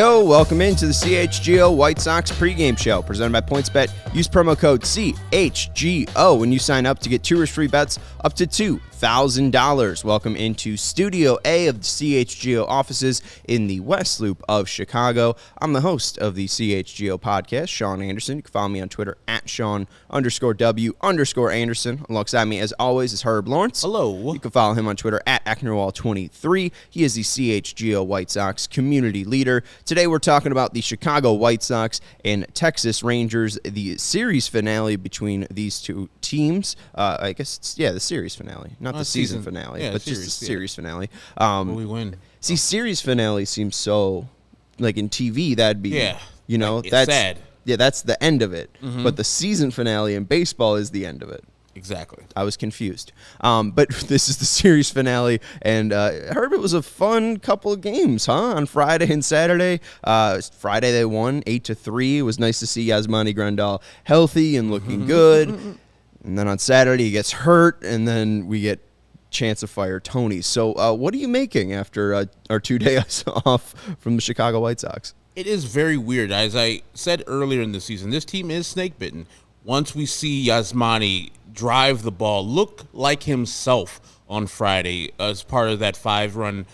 Yo, welcome into the CHGO White Sox pregame show presented by PointsBet. Use promo code CHGO when you sign up to get 2 risk-free bets up to $2,000. Welcome into Studio A of the CHGO offices in the West Loop of Chicago. I'm the host of the CHGO podcast, Sean Anderson. You can follow me on Twitter at Sean_W_Anderson. Alongside me, as always, is Herb Lawrence. Hello. You can follow him on Twitter at Acknerwall23. He is the CHGO White Sox community leader. Today we're talking about the Chicago White Sox and Texas Rangers, the series finale between these two teams. I guess it's, the series finale, not the season finale, but just the series finale. We win. See, series finale seems so, like in TV, that'd be, that's sad. Yeah, that's the end of it. Mm-hmm. But the season finale in baseball is the end of it. Exactly. I was confused. But this is the series finale, and Herb, it was a fun couple of games, on Friday and Saturday. Friday they won 8-3. It was nice to see Yasmani Grandal healthy and looking good. And then on Saturday he gets hurt, and then we get chance to fire Tony. So what are you making after our 2 days off from the Chicago White Sox? It is very weird. As I said earlier in the season, this team is snake-bitten. Once we see Yasmani drive the ball, look like himself on Friday as part of that 5 or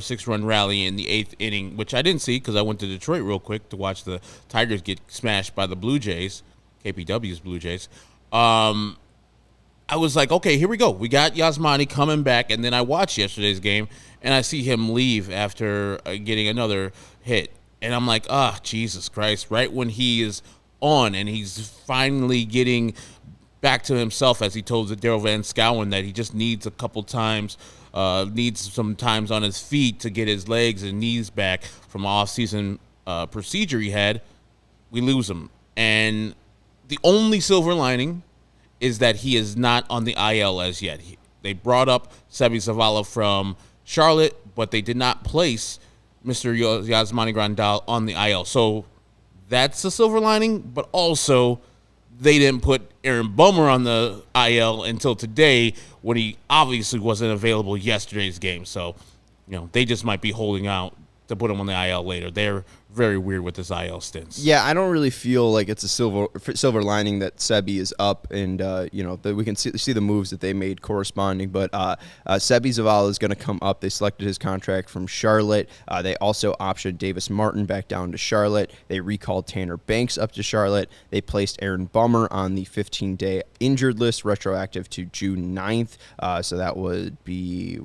6 run rally in the 8th inning, which I didn't see because I went to Detroit real quick to watch the Tigers get smashed by the Blue Jays, KPW's Blue Jays. I was like, okay, here we go. We got Yasmani coming back, and then I watched yesterday's game, and I see him leave after getting another hit. And I'm like, Jesus Christ, right when he is on and he's finally getting back to himself, as he told Daryl Van Schouwen that he just needs a couple times, needs some times on his feet to get his legs and knees back from off-season procedure he had, we lose him. And the only silver lining is that he is not on the IL as yet. They brought up Seby Zavala from Charlotte, but they did not place Mr. Yasmani Grandal on the IL. So that's a silver lining, but also they didn't put Aaron Bummer on the IL until today when he obviously wasn't available yesterday's game. So, they just might be holding out to put him on the IL later. They're very weird with this IL stints. Yeah, I don't really feel like it's a silver lining that Seby is up, and that we can see the moves that they made corresponding. But Seby Zavala is going to come up. They selected his contract from Charlotte. They also optioned Davis Martin back down to Charlotte. They recalled Tanner Banks up to Charlotte. They placed Aaron Bummer on the 15-day injured list, retroactive to June 9th. So that would be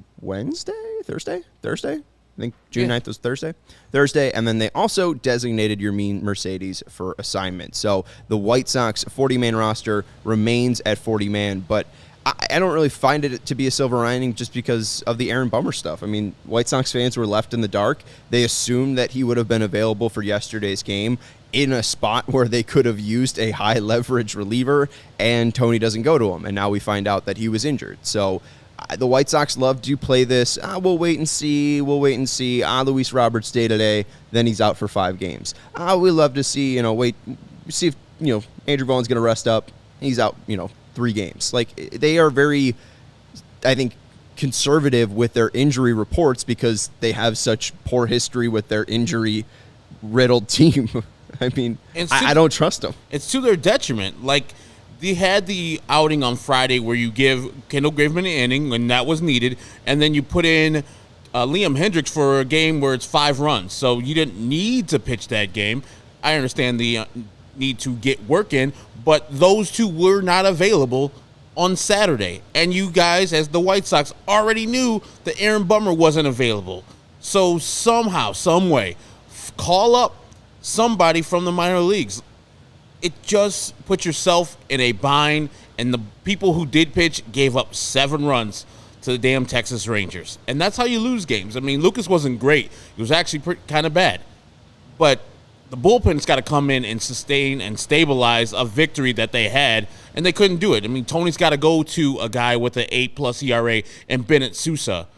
Thursday. I think June 9th was Thursday, and then they also designated Yermin Mercedes for assignment. So the White Sox 40-man roster remains at 40-man, but I don't really find it to be a silver lining just because of the Aaron Bummer stuff. I mean, White Sox fans were left in the dark. They assumed that he would have been available for yesterday's game in a spot where they could have used a high-leverage reliever, and Tony doesn't go to him, and now we find out that he was injured. So the White Sox love to play this. We'll wait and see. Luis Roberts day to day. Then he's out for 5 games. We love to see. See if Andrew Vaughn's going to rest up. He's out. 3 games. Like, they are very, I think, conservative with their injury reports because they have such poor history with their injury-riddled team. I mean, I don't trust them. It's to their detriment. Like, they had the outing on Friday where you give Kendall Graveman an inning when that was needed, and then you put in Liam Hendricks for a game where it's 5 runs. So you didn't need to pitch that game. I understand the need to get work in, but those two were not available on Saturday. And you guys, as the White Sox, already knew that Aaron Bummer wasn't available. So somehow, some way, call up somebody from the minor leagues. It just put yourself in a bind, and the people who did pitch gave up 7 runs to the damn Texas Rangers. And that's how you lose games. I mean, Lucas wasn't great. He was actually kind of bad. But the bullpen's got to come in and sustain and stabilize a victory that they had, and they couldn't do it. I mean, Tony's got to go to a guy with an 8+ ERA and Bennett Sousa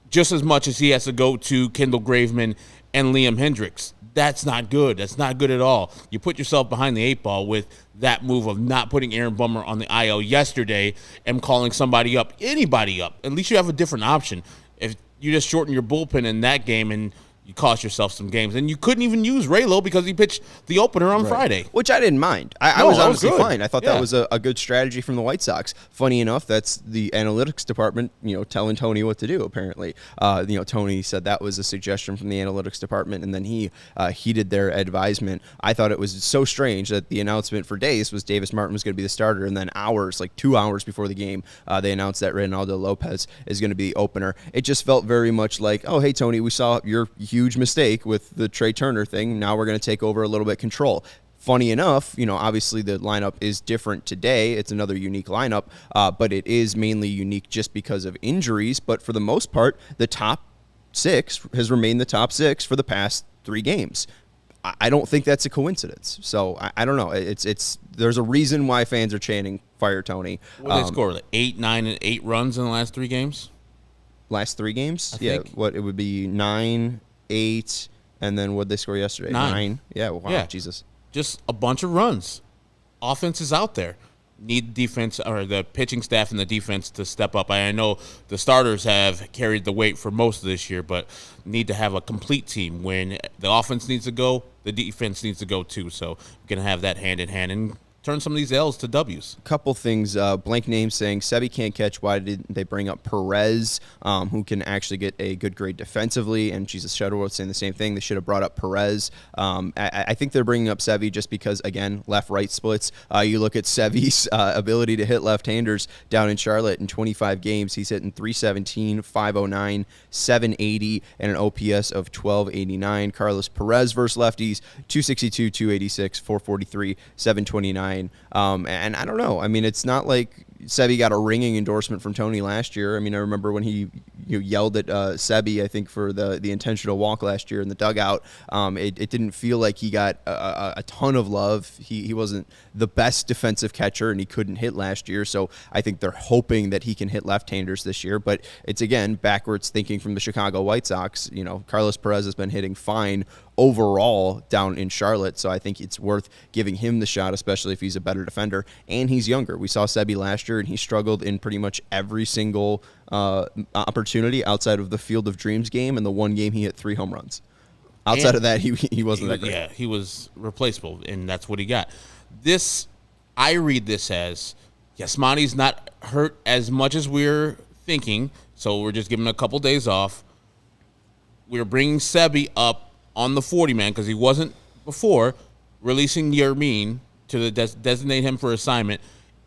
just as much as he has to go to Kendall Graveman and Liam Hendricks. That's not good. That's not good at all. You put yourself behind the 8 ball with that move of not putting Aaron Bummer on the IL yesterday and calling somebody up, anybody up. At least you have a different option. If you just shorten your bullpen in that game and you cost yourself some games. And you couldn't even use Raylo because he pitched the opener on Friday. Which I didn't mind. I was honestly good. fine. I thought that was a good strategy from the White Sox. Funny enough, that's the analytics department, telling Tony what to do, apparently. Tony said that was a suggestion from the analytics department, and then he heeded their advisement. I thought it was so strange that the announcement for days was Davis Martin was going to be the starter, and then hours, like 2 hours before the game, they announced that Reynaldo Lopez is going to be the opener. It just felt very much like, oh, hey, Tony, we saw your huge mistake with the Trey Turner thing. Now we're going to take over a little bit control. Funny enough, obviously the lineup is different today. It's another unique lineup, but it is mainly unique just because of injuries. But for the most part, the top six has remained the top six for the past 3 games. I don't think that's a coincidence. So I don't know. There's a reason why fans are chanting "Fire Tony." What did they score? Like 8, 9, and 8 runs in the last 3 games. Last 3 games, I think. What it would be 9, 8, and then what did they score yesterday? 9. Yeah. Wow. Yeah. Jesus. Just a bunch of runs. Offense is out there. Need defense or the pitching staff and the defense to step up. I know the starters have carried the weight for most of this year, but need to have a complete team. When the offense needs to go, the defense needs to go too. So we're going to have that hand in hand and turn some of these L's to W's. Couple things. Blank name saying Sebi can't catch. Why didn't they bring up Perez, who can actually get a good grade defensively? And Jesus Shutterworth saying the same thing. They should have brought up Perez. I think they're bringing up Sebi just because, again, left-right splits. You look at Sebi's ability to hit left-handers down in Charlotte in 25 games. He's hitting 317, 509, 780, and an OPS of 1289. Carlos Perez versus lefties, 262, 286, 443, 729. And I don't know. I mean, it's not like Sebi got a ringing endorsement from Tony last year. I mean, I remember when he yelled at Sebi, I think, for the intentional walk last year in the dugout. It didn't feel like he got a ton of love. He wasn't the best defensive catcher, and he couldn't hit last year. So I think they're hoping that he can hit left-handers this year. But it's, again, backwards thinking from the Chicago White Sox. Carlos Perez has been hitting fine overall down in Charlotte, so I think it's worth giving him the shot, especially if he's a better defender, and he's younger. We saw Sebi last year, and he struggled in pretty much every single opportunity outside of the Field of Dreams game, and the one game he hit 3 home runs. Outside of that, he wasn't that great. Yeah, he was replaceable, and that's what he got. I read this as, Yasmani's not hurt as much as we're thinking, so we're just giving him a couple days off. We're bringing Sebi up on the 40-man because he wasn't before, releasing Yermin to designate him for assignment.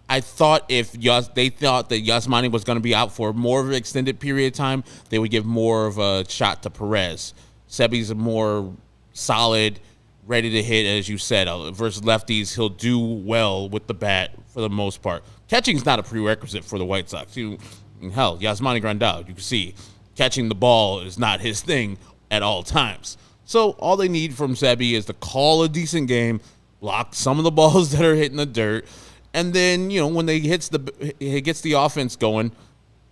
I thought if they thought that Yasmani was going to be out for more of an extended period of time, they would give more of a shot to Perez. Sebi's a more solid, ready to hit, as you said. Versus lefties, he'll do well with the bat for the most part. Catching's not a prerequisite for the White Sox. Hell, Yasmani Grandal, you can see, catching the ball is not his thing at all times. So all they need from Sebi is to call a decent game, block some of the balls that are hitting the dirt, and then, when he gets the offense going,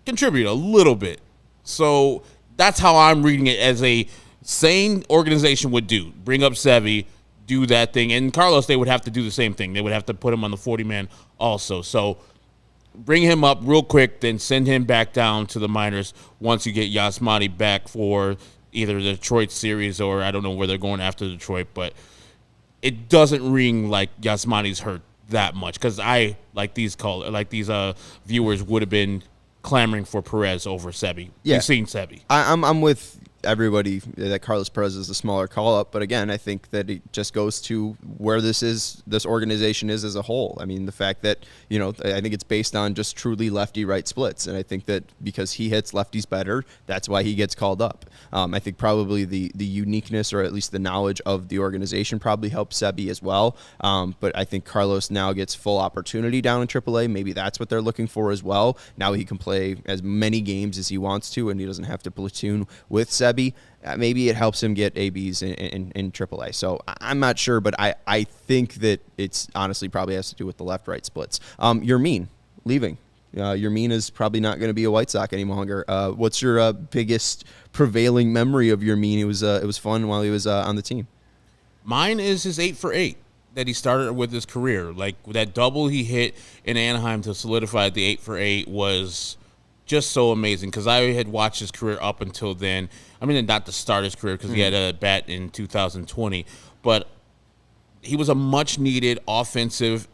contribute a little bit. So that's how I'm reading it, as a sane organization would do. Bring up Sebi, do that thing. And Carlos, they would have to do the same thing. They would have to put him on the 40-man also. So bring him up real quick, then send him back down to the minors once you get Yasmani back for either the Detroit series, or I don't know where they're going after Detroit, but it doesn't ring like Yasmani's hurt that much, because these viewers would have been clamoring for Perez over Sebi. Yeah. We've seen Sebi. I'm with everybody that Carlos Perez is a smaller call-up, but again, I think that it just goes to where this organization is as a whole. I mean, the fact that, I think it's based on just truly lefty-right splits, and I think that because he hits lefties better, that's why he gets called up. I think probably the uniqueness, or at least the knowledge of the organization, probably helps Sebi as well, but I think Carlos now gets full opportunity down in AAA. Maybe that's what they're looking for as well. Now he can play as many games as he wants to, and he doesn't have to platoon with Sebi. Maybe it helps him get ABs in AAA. So I'm not sure, but I think that it's honestly probably has to do with the left-right splits. Yermin leaving. Yermin is probably not going to be a White Sox any longer. What's your biggest prevailing memory of Yermin? It was fun while he was on the team. Mine is his 8 for 8 that he started with his career. Like that double he hit in Anaheim to solidify the 8 for 8 was just so amazing because I had watched his career up until then. I mean, not to start his career because he had a bat in 2020, but he was a much-needed offensive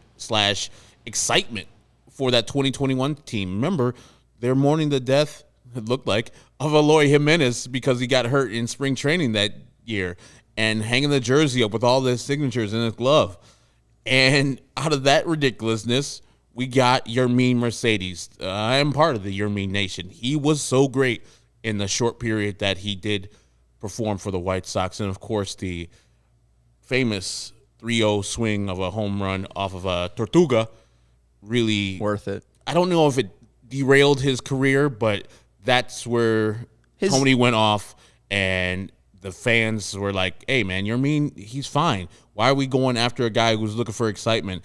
/ excitement for that 2021 team. Remember, they're mourning the death, it looked like, of Eloy Jimenez because he got hurt in spring training that year and hanging the jersey up with all the signatures in his glove. And out of that ridiculousness, we got Yermin Mercedes. I am part of the Yermin Nation. He was so great in the short period that he did perform for the White Sox. And, of course, the famous 3-0 swing of a home run off of a Tortuga really worth it. I don't know if it derailed his career, but that's where Tony went off, and the fans were like, hey, man, Yermin, he's fine. Why are we going after a guy who's looking for excitement?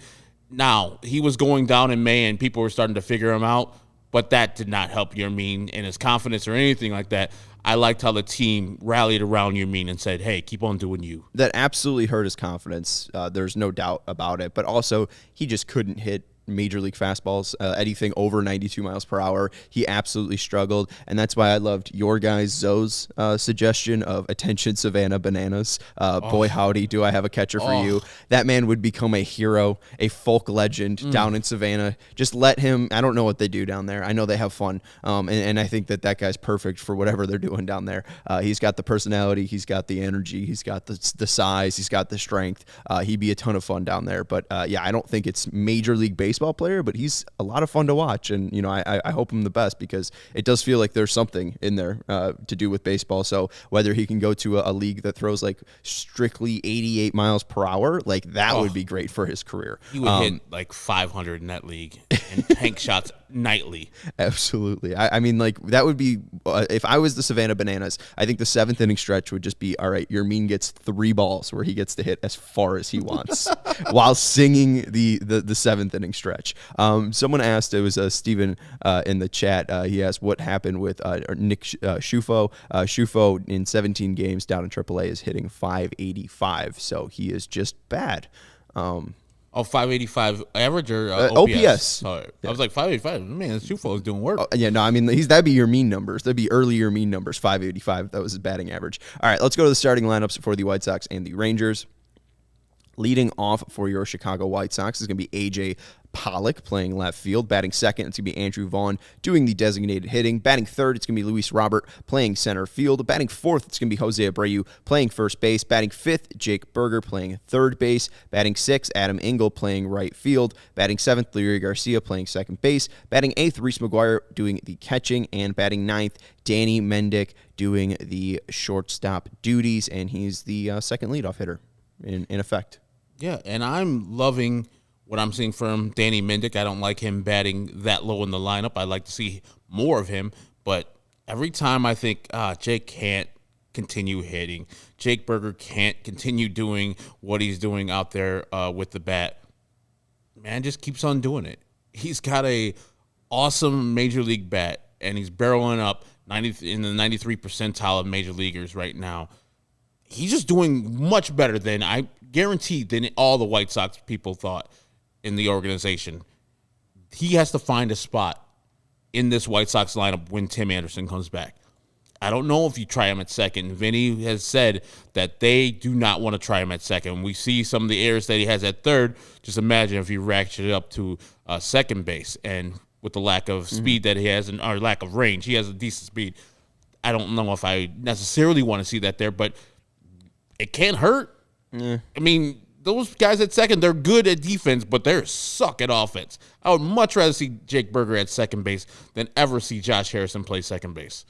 Now, he was going down in May, and people were starting to figure him out, but that did not help Yermin and his confidence or anything like that. I liked how the team rallied around Yermin and said, hey, keep on doing you. That absolutely hurt his confidence. There's no doubt about it. But also, he just couldn't hit major league fastballs, anything over 92 miles per hour. He absolutely struggled, and that's why I loved your guys' Zoe's suggestion of attention Savannah Bananas. Boy, howdy, do I have a catcher for you. That man would become a hero, a folk legend down in Savannah. Just let him, I don't know what they do down there. I know they have fun, and I think that guy's perfect for whatever they're doing down there. He's got the personality, he's got the energy, he's got the size, he's got the strength. He'd be a ton of fun down there. But yeah, I don't think it's major league baseball player, but he's a lot of fun to watch, and you know, I hope him the best because it does feel like there's something in there to do with baseball. So whether he can go to a league that throws like strictly 88 miles per hour, like that would be great for his career. He would hit like 500 in that league and tank shots nightly. Absolutely. I mean, like that would be if I was the Savannah Bananas, I think the 7th inning stretch would just be all right. Yermin gets 3 balls where he gets to hit as far as he wants while singing the 7th inning stretch. Someone asked, it was Steven in the chat. He asked what happened with Nick Schufo. Schufo in 17 games down in AAA is hitting .585, so he is just bad. 585 average or OPS. Sorry. I was like 585. Man, Schufo is doing work. Yeah, no, I mean that'd be Yermin numbers. That'd be early Yermin numbers. 585. That was his batting average. All right, let's go to the starting lineups for the White Sox and the Rangers. Leading off for your Chicago White Sox is going to be A.J. Pollock playing left field. Batting second, it's going to be Andrew Vaughn doing the designated hitting. Batting third, it's going to be Luis Robert playing center field. Batting fourth, it's going to be Jose Abreu playing first base. Batting fifth, Jake Berger playing third base. Batting sixth, Adam Engel playing right field. Batting seventh, Leury Garcia playing second base. Batting eighth, Reese McGuire doing the catching. And batting ninth, Danny Mendick doing the shortstop duties. And he's the second leadoff hitter in effect. Yeah, and I'm loving what I'm seeing from Danny Mendick. I don't like him batting that low in the lineup. I'd like to see more of him. But every time I think, Jake can't continue hitting, Jake Berger can't continue doing what he's doing out there with the bat, man just keeps on doing it. He's got a awesome major league bat, and he's barreling up in the 93 percentile of major leaguers right now. He's just doing much better than I guarantee than all the White Sox people thought in the organization. He has to find a spot in this White Sox lineup when Tim Anderson comes back. I don't know if you try him at second. Vinny has said that they do not want to try him at second. We see some of the errors that he has at third. Just imagine if he ratcheted up to second base, and with the lack of speed that he has, or lack of range, he has a decent speed. I don't know if I necessarily want to see that there, but it can't hurt. I mean, those guys at second, they're good at defense, but they're suck at offense. I would much rather see Jake Berger at second base than ever see Josh Harrison play second base.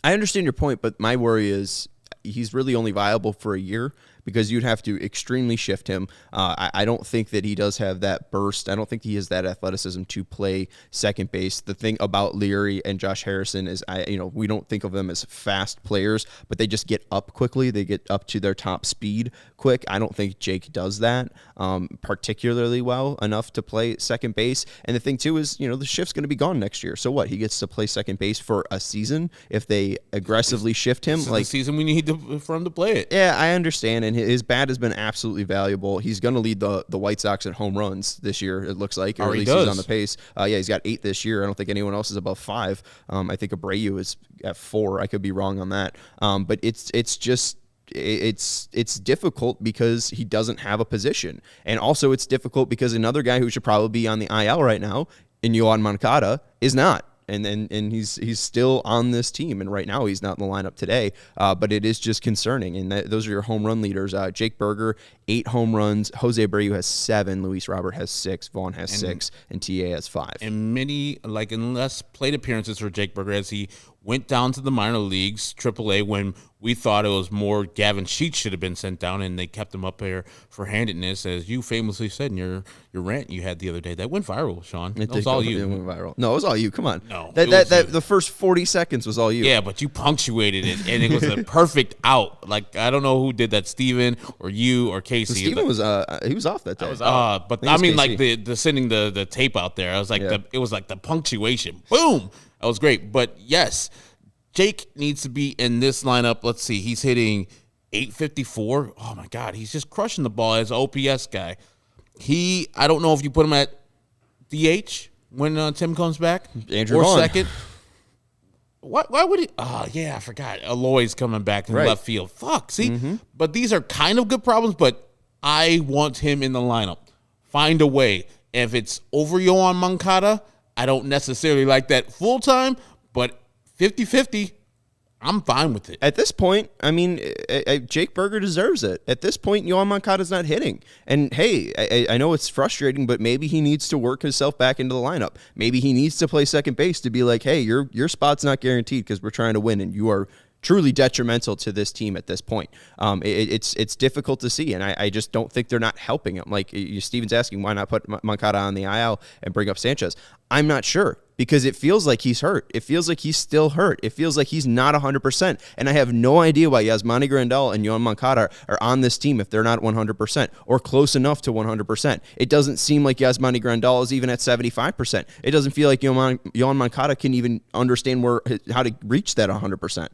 I understand your point, but my worry is he's really only viable for a year because you'd have to extremely shift him. I don't think that he does have that burst. I don't think he has that athleticism to play second base. The thing about Leury and Josh Harrison is, we don't think of them as fast players, but they just get up quickly. They get up to their top speed quick. I don't think Jake does that particularly well enough to play second base. And the thing too is, the shift's going to be gone next year. So what? He gets to play second base for a season if they aggressively shift him. This is the season we need for him to play it. Yeah, I understand. And and his bat has been absolutely valuable. He's going to lead the White Sox in home runs this year, it looks like, or at least he's on the pace. Yeah, he's got 8 this year. I don't think anyone else is above 5. I think Abreu is at 4. I could be wrong on that. But it's difficult because he doesn't have a position. And also it's difficult because another guy who should probably be on the IL right now, in Yoan Moncada, is not. And he's still on this team, and right now he's not in the lineup today. But it is just concerning. And those are your home run leaders. Jake Burger, 8 home runs. Jose Abreu has 7. Luis Robert has 6. Vaughn has 6, and TA has 5. And many, in less plate appearances for Jake Burger, as he went down to the minor leagues, AAA, when we thought it was more Gavin Sheets should have been sent down, and they kept him up there for handedness, as you famously said in your rant you had the other day. That went viral, Sean. That was all you. It went viral. No, it was all you. Come on. No, the first 40 seconds was all you. Yeah, but you punctuated it, and it was a perfect out. I don't know who did that, Steven or you or Casey. Steven was he was off that day. But I mean, the sending the tape out there. I was like, it was like the punctuation. Boom. That was great. But yes, Jake needs to be in this lineup. Let's see. He's hitting .854. Oh, my God. He's just crushing the ball as an OPS guy. I don't know if you put him at DH when Tim comes back. Andrew or Vaughn. Second. Why would he? Oh, yeah, I forgot. Aloy's coming back in left field. Fuck. See? But these are kind of good problems, but I want him in the lineup. Find a way. If it's over Yoan Moncada, I don't necessarily like that full-time, but 50-50, I'm fine with it. At this point, I mean, Jake Burger deserves it. At this point, Yoan Moncada's not hitting. And, hey, I know it's frustrating, but maybe he needs to work himself back into the lineup. Maybe he needs to play second base to be like, hey, your spot's not guaranteed because we're trying to win, and you are truly detrimental to this team at this point. It's difficult to see, and I just don't think they're not helping him. Steven's asking, why not put Moncada on the IL and bring up Sanchez? I'm not sure, because it feels like he's hurt. It feels like he's still hurt. It feels like he's not 100%. And I have no idea why Yasmani Grandal and Yoan Moncada are on this team if they're not 100% or close enough to 100%. It doesn't seem like Yasmani Grandal is even at 75%. It doesn't feel like Yoan Moncada can even understand how to reach that 100%.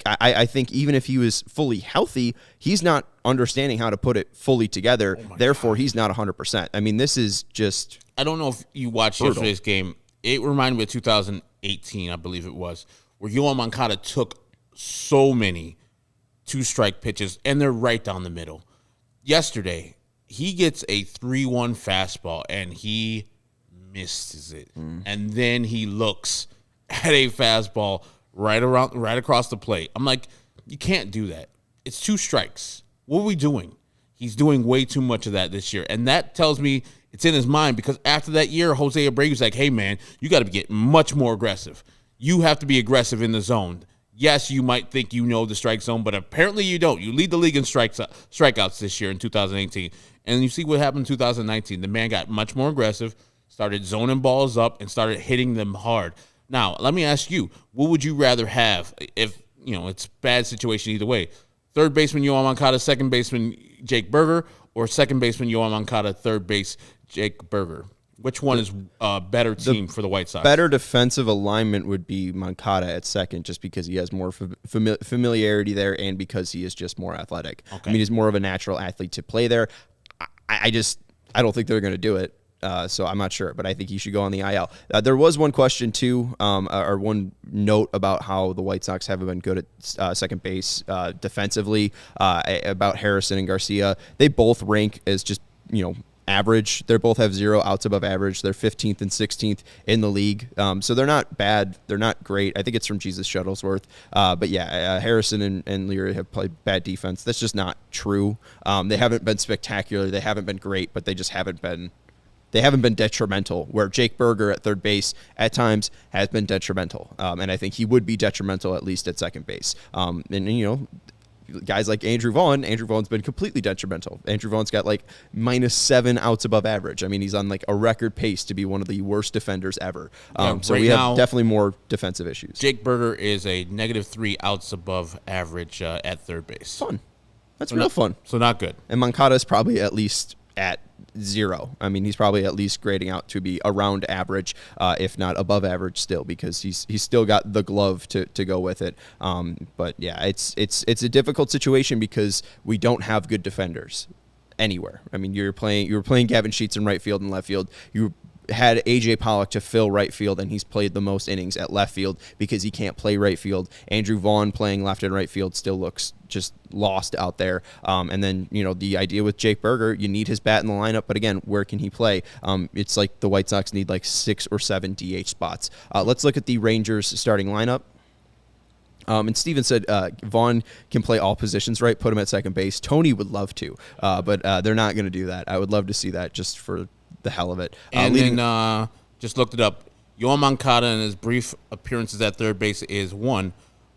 I think even if he was fully healthy, he's not understanding how to put it fully together. Therefore, he's not 100%. I mean, this is just... I don't know if you watched yesterday's game. It reminded me of 2018, I believe it was, where Yoan Moncada took so many 2-strike pitches, and they're right down the middle. Yesterday, he gets a 3-1 fastball, and he misses it. And then he looks at a fastball right across the plate. I'm like, you can't do that. It's 2 strikes. What are we doing? He's doing way too much of that this year. And that tells me it's in his mind, because after that year, Jose Abreu's like, hey, man, you got to get much more aggressive. You have to be aggressive in the zone. Yes, you might think you know the strike zone, but apparently you don't. You lead the league in strikeouts this year in 2018. And you see what happened in 2019. The man got much more aggressive, started zoning balls up, and started hitting them hard. Now, let me ask you, what would you rather have if, it's a bad situation either way? Third baseman Yoan Moncada, second baseman Jake Burger, or second baseman Yoan Moncada, third base Jake Burger? Which one is a better team for the White Sox? Better defensive alignment would be Moncada at second, just because he has more familiarity there and because he is just more athletic. Okay. I mean, he's more of a natural athlete to play there. I don't think they're going to do it. So I'm not sure, but I think he should go on the IL. There was one question, too, or one note about how the White Sox haven't been good at second base defensively, about Harrison and Garcia. They both rank as just, average. They both have 0 outs above average. They're 15th and 16th in the league. So they're not bad. They're not great. I think it's from Jesus Shuttlesworth. But yeah, Harrison and Leary have played bad defense. That's just not true. They haven't been spectacular. They haven't been great, but they just haven't been detrimental, where Jake Burger at third base at times has been detrimental. And I think he would be detrimental at least at second base. Guys like Andrew Vaughn's been completely detrimental. Andrew Vaughn's got -7 outs above average. I mean, he's on a record pace to be one of the worst defenders ever. So we have definitely more defensive issues. Jake Burger is a -3 outs above average at third base. Fun. That's real fun. So not good. And Moncada is probably at least at 0. I mean, he's probably at least grading out to be around average, if not above average still, because he's still got the glove to go with it. But yeah, it's a difficult situation because we don't have good defenders anywhere. I mean, you were playing Gavin Sheets in right field and left field. You had AJ Pollock to fill right field, and he's played the most innings at left field because he can't play right field. Andrew Vaughn playing left and right field still looks just lost out there. And then, the idea with Jake Burger, you need his bat in the lineup, but again, where can he play? It's like the White Sox need like 6 or 7 DH spots. Let's look at the Rangers starting lineup. And Steven said Vaughn can play all positions, right? Put him at second base. Tony would love to, but they're not going to do that. I would love to see that just for the hell of it. And then just looked it up. Yermin Moncada in his brief appearances at third base is 1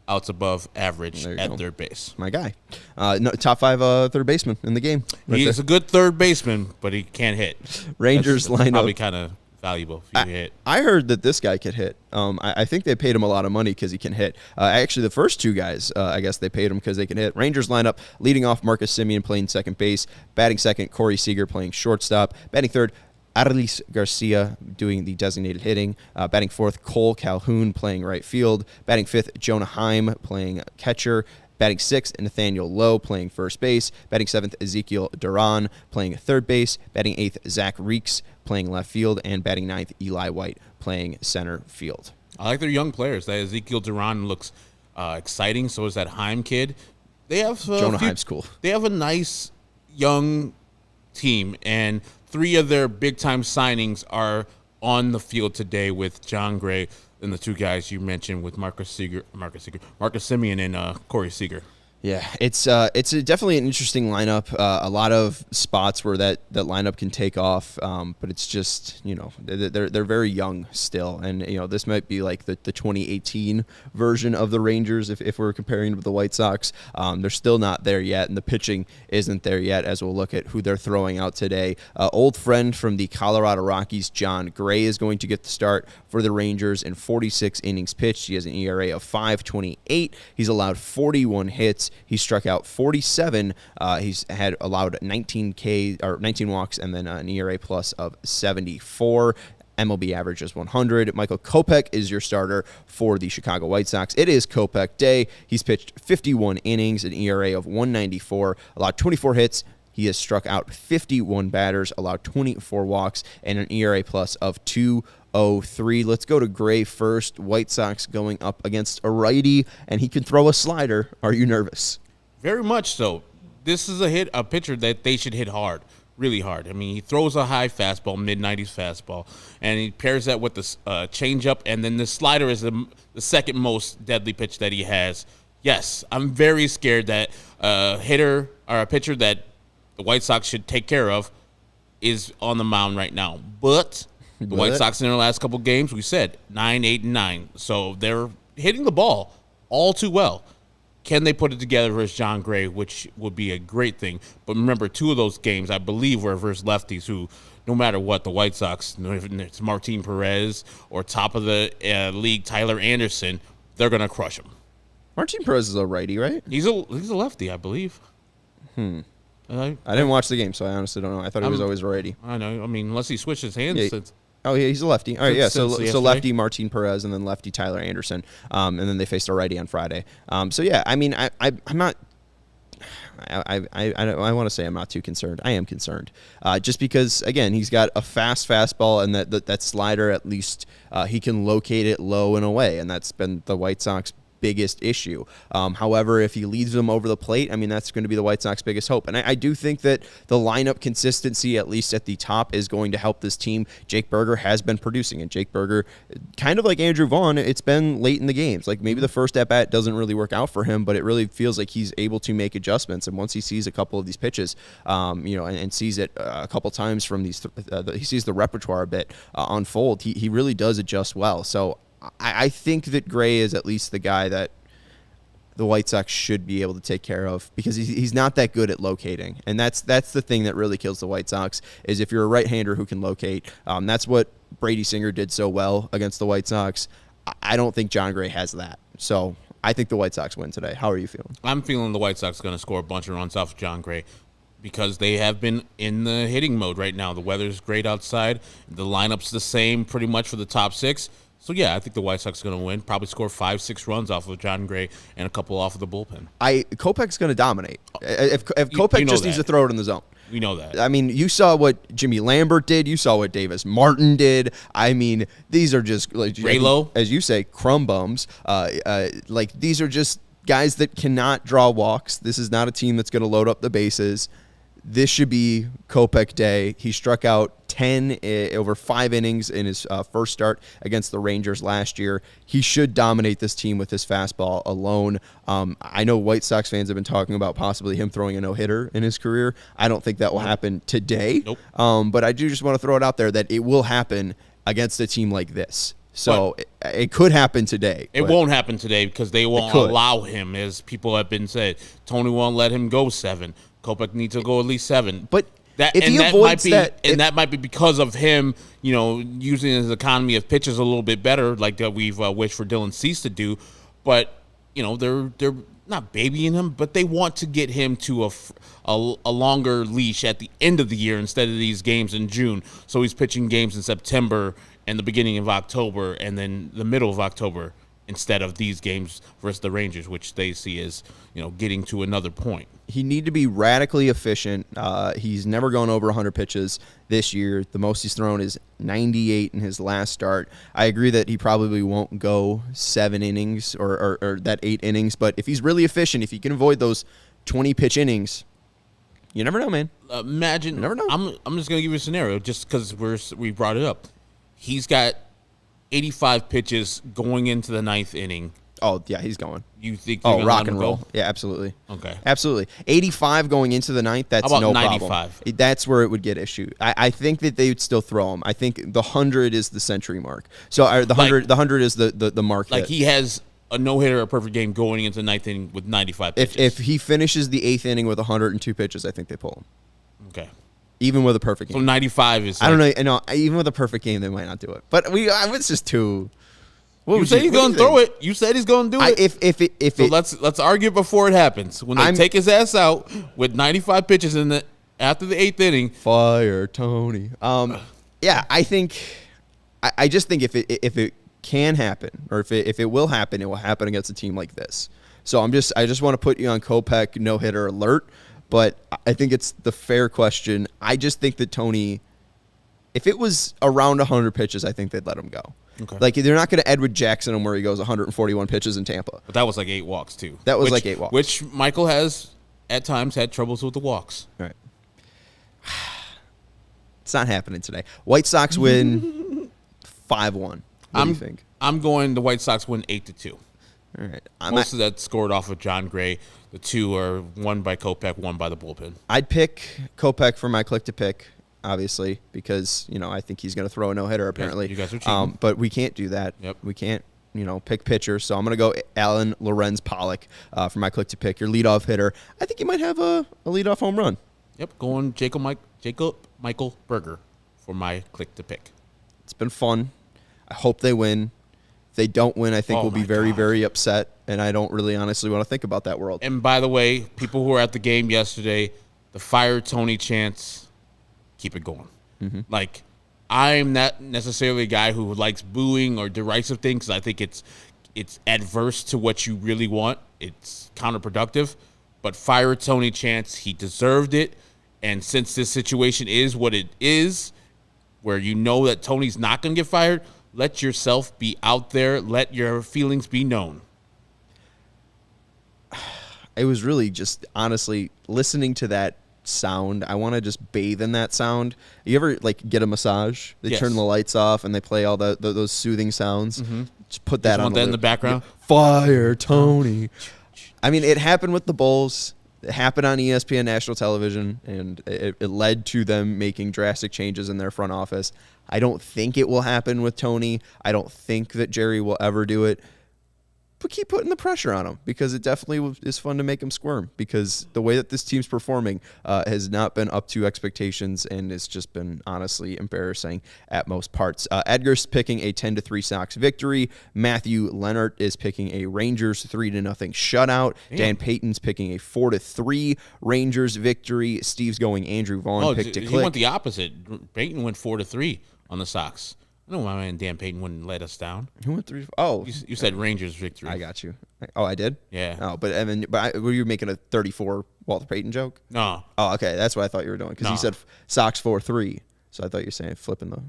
outs above average at third base. My guy. No, top 5 third baseman in the game. He's a good third baseman, but he can't hit. Rangers That's lineup. Probably kind of valuable if you hit. I heard that this guy could hit. I think they paid him a lot of money because he can hit. Actually, the first 2 guys, I guess they paid him because they can hit. Rangers lineup, leading off Marcus Semien playing second base. Batting second, Corey Seager playing shortstop. Batting third, Adolis Garcia doing the designated hitting. Batting fourth, Cole Calhoun playing right field. Batting fifth, Jonah Heim playing catcher. Batting sixth, Nathaniel Lowe playing first base. Batting seventh, Ezekiel Duran playing third base. Batting eighth, Zach Reeks playing left field. And batting ninth, Eli White playing center field. I like their young players. That Ezekiel Duran looks exciting. So is that Heim kid. They have Jonah Heim's cool. They have a nice young team, and 3 of their big-time signings are on the field today with John Gray and the 2 guys you mentioned with Marcus Semien and Corey Seager. Yeah, it's definitely an interesting lineup. A lot of spots where that lineup can take off, but it's just they're very young still, and this might be like the 2018 version of the Rangers if we're comparing with the White Sox. They're still not there yet, and the pitching isn't there yet. As we'll look at who they're throwing out today, old friend from the Colorado Rockies, John Gray, is going to get the start for the Rangers in 46 innings pitched. He has an ERA of 5.28. He's allowed 41 hits. He struck out 47. He's had allowed 19 walks, and then an ERA plus of 74. MLB average is 100. Michael Kopech is your starter for the Chicago White Sox. It is Kopech Day. He's pitched 51 innings, an ERA of 194, allowed 24 hits. He has struck out 51 batters, allowed 24 walks, and an ERA plus of 2.03. Let's go to Gray first. White Sox going up against a righty, and he can throw a slider. Are you nervous? Very much so. This is a pitcher that they should hit hard, really hard. I mean, he throws a high fastball, mid-90s fastball, and he pairs that with the changeup, and then the slider is the second most deadly pitch that he has. Yes, I'm very scared that a hitter or a pitcher that the White Sox should take care of is on the mound right now. But the White Sox in their last couple games, we said 9, 8, and 9. So they're hitting the ball all too well. Can they put it together versus John Gray, which would be a great thing. But remember, 2 of those games, I believe, were versus lefties who, no matter what, the White Sox, if it's Martin Perez or top of the league, Tyler Anderson, they're going to crush him. Martin Perez is a righty, right? He's a lefty, I believe. I didn't watch the game, so I honestly don't know. I thought he was always a righty. I know. I mean, unless he switches hands. Yeah. Oh, yeah, he's a lefty. All right, yeah, so lefty Martin Perez and then lefty Tyler Anderson, and then they faced a righty on Friday. So, yeah, I mean, I'm not – I want to say I'm not too concerned. I am concerned just because, again, he's got a fast fastball, and that slider, at least he can locate it low and away, and that's been the White Sox biggest issue. However, if he leads them over the plate, I mean, that's going to be the White Sox biggest hope. And I do think that the lineup consistency, at least at the top, is going to help this team. Jake Burger has been producing, and Jake Burger, kind of like Andrew Vaughn, it's been late in the games. Like maybe the first at-bat doesn't really work out for him, but it really feels like he's able to make adjustments. And once he sees a couple of these pitches, and sees it a couple times from these, he sees the repertoire a bit unfold, he really does adjust well. So I think that Gray is at least the guy that the White Sox should be able to take care of because he's not that good at locating. And that's the thing that really kills the White Sox is if you're a right-hander who can locate. That's what Brady Singer did so well against the White Sox. I don't think John Gray has that. So I think the White Sox win today. How are you feeling? I'm feeling the White Sox are going to score a bunch of runs off of John Gray. because they have been in the hitting mode right now. The weather's great outside. The lineup's the same pretty much for the top 6. So, yeah, I think the White Sox are going to win. Probably score 5-6 runs off of John Gray and a couple off of the bullpen. Kopech's going to dominate. If Kopech just needs to throw it in the zone. We know that. I mean, you saw what Jimmy Lambert did. You saw what Davis Martin did. I mean, these are just, like, Raylo, as you say, crumb bums. Like, these are just guys that cannot draw walks. This is not a team that's going to load up the bases. This should be Kopech Day. He struck out 10 over 5 innings in his first start against the Rangers last year. He should dominate this team with his fastball alone. I know White Sox fans have been talking about possibly him throwing a no-hitter in his career. I don't think that will happen today. Nope. But I do just want to throw it out there that it will happen against a team like this. So it could happen today. It won't happen today because they won't allow him, as people have been said. Tony won't let him go 7. Kopech needs to go at least 7. But that, if and he that avoids might be, that, and that might be because of him, using his economy of pitches a little bit better, like that we've wished for Dylan Cease to do. But they're not babying him, but they want to get him to a longer leash at the end of the year instead of these games in June. So he's pitching games in September and the beginning of October, and then the middle of October, instead of these games versus the Rangers, which they see as getting to another point. He need to be radically efficient. He's never gone over 100 pitches this year. The most he's thrown is 98 in his last start. I agree that he probably won't go 7 innings or that 8 innings, but if he's really efficient, if he can avoid those 20-pitch innings, you never know, man. Imagine. You never know. I'm just going to give you a scenario just because we brought it up. He's got 85 pitches going into the 9th inning. Oh, yeah, he's going. You think you're gonna rock let him and roll. go? Yeah, absolutely. Okay. Absolutely. 85 going into the 9th, that's How about no 95? problem. That's where it would get issued. I think that they would still throw him. I think the 100 is the century mark. So the 100 is the mark. Like he has a no-hitter, a perfect game going into the 9th inning with 95 pitches. If he finishes the 8th inning with 102 pitches, I think they pull him. Okay. Even with a perfect game. So 95 is. I don't know. No, even with a perfect game, they might not do it. But it's just too. You said he's going to throw it. You said he's going to do it. Let's argue before it happens. When they take his ass out with 95 pitches after the 8th inning, fire Tony. Yeah, I just think if it can happen, or if it will happen, it will happen against a team like this. So I just want to put you on Kopech no-hitter alert. But I think it's the fair question. I just think that Tony, if it was around 100 pitches, I think they'd let him go. Okay. Like, they're not going to Edward Jackson him where he goes 141 pitches in Tampa. But that was like 8 walks, too. That was like 8 walks. Which Michael has, at times, had troubles with the walks. All right. It's not happening today. White Sox win 5-1. What do you think? I'm going the White Sox win 8-2. All right. Most of that scored off of John Gray. The 2 are one by Kopech, one by the bullpen. I'd pick Kopech for my click to pick, obviously, because I think he's going to throw a no-hitter apparently. You guys are cheating. But we can't do that. Yep. We can't pick pitcher. So I'm going to go Alan Lorenz Pollock for my click to pick. Your leadoff hitter. I think he might have a leadoff home run. Yep, going Jacob Michael Burger for my click to pick. It's been fun. I hope they win. If they don't win, I think we'll be very, very upset, and I don't really honestly want to think about that world. And by the way, people who were at the game yesterday, the fire Tony chants, keep it going. Mm-hmm. Like, I'm not necessarily a guy who likes booing or derisive things. I think it's adverse to what you really want. It's counterproductive. But fire Tony chants, he deserved it. And since this situation is what it is, where you know that Tony's not going to get fired, let yourself be out there. Let your feelings be known. It was really just, honestly, listening to that sound. I want to just bathe in that sound. You ever, get a massage? They turn the lights off and they play all those soothing sounds. Mm-hmm. Just put that on. Want that in the background? Fire Tony. I mean, it happened with the Bulls. It happened on ESPN national television, and it led to them making drastic changes in their front office. I don't think it will happen with Tony. I don't think that Jerry will ever do it. keep putting the pressure on him, because it definitely is fun to make him squirm, because the way that this team's performing has not been up to expectations, and it's just been honestly embarrassing at most parts. Edgar's picking a 10-3 Sox victory. Matthew Leonard is picking a Rangers 3-0 shutout. Damn. Dan Payton's picking a 4-3 Rangers victory. Steve's going Andrew Vaughn. Picked to he click. went the opposite. Peyton went 4-3 on the Sox. I know my man Dan Payton wouldn't let us down. Who went 3? Oh, You said Rangers victory. I got you. Oh, I did? Yeah. Oh, but were you making a 34 Walter Payton joke? No. Oh, okay. That's what I thought you were doing, because you said Sox 4-3. So I thought you were saying flipping the.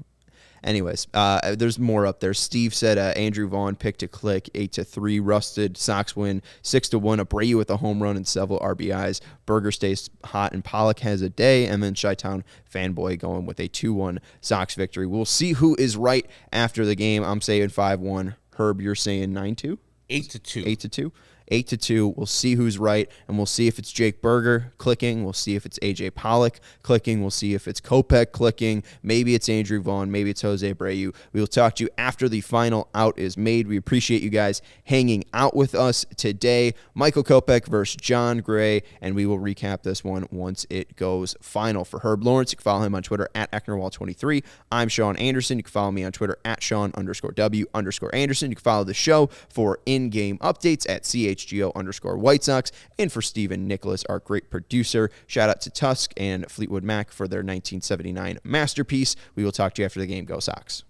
Anyways, there's more up there. Steve said Andrew Vaughn picked to click 8-3. Rusted Sox win 6-1. Abreu with a home run and several RBIs. Burger stays hot and Pollock has a day. And then Chi-Town fanboy going with a 2-1 Sox victory. We'll see who is right after the game. I'm saying 5-1. Herb, you're saying 9-2? 8-2. 8-2. 8-2. We'll see who's right, and we'll see if it's Jake Burger clicking. We'll see if it's AJ Pollock clicking. We'll see if it's Kopech clicking. Maybe it's Andrew Vaughn. Maybe it's Jose Abreu. We will talk to you after the final out is made. We appreciate you guys hanging out with us today. Michael Kopech versus John Gray, and we will recap this one once it goes final. For Herb Lawrence, you can follow him on Twitter at Ecknerwall23. I'm Sean Anderson. You can follow me on Twitter at Sean_W_Anderson. You can follow the show for in-game updates at CHGO_White Sox. And for Stephen Nicholas, our great producer, shout out to Tusk and Fleetwood Mac for their 1979 masterpiece. We will talk to you after the game. Go Sox.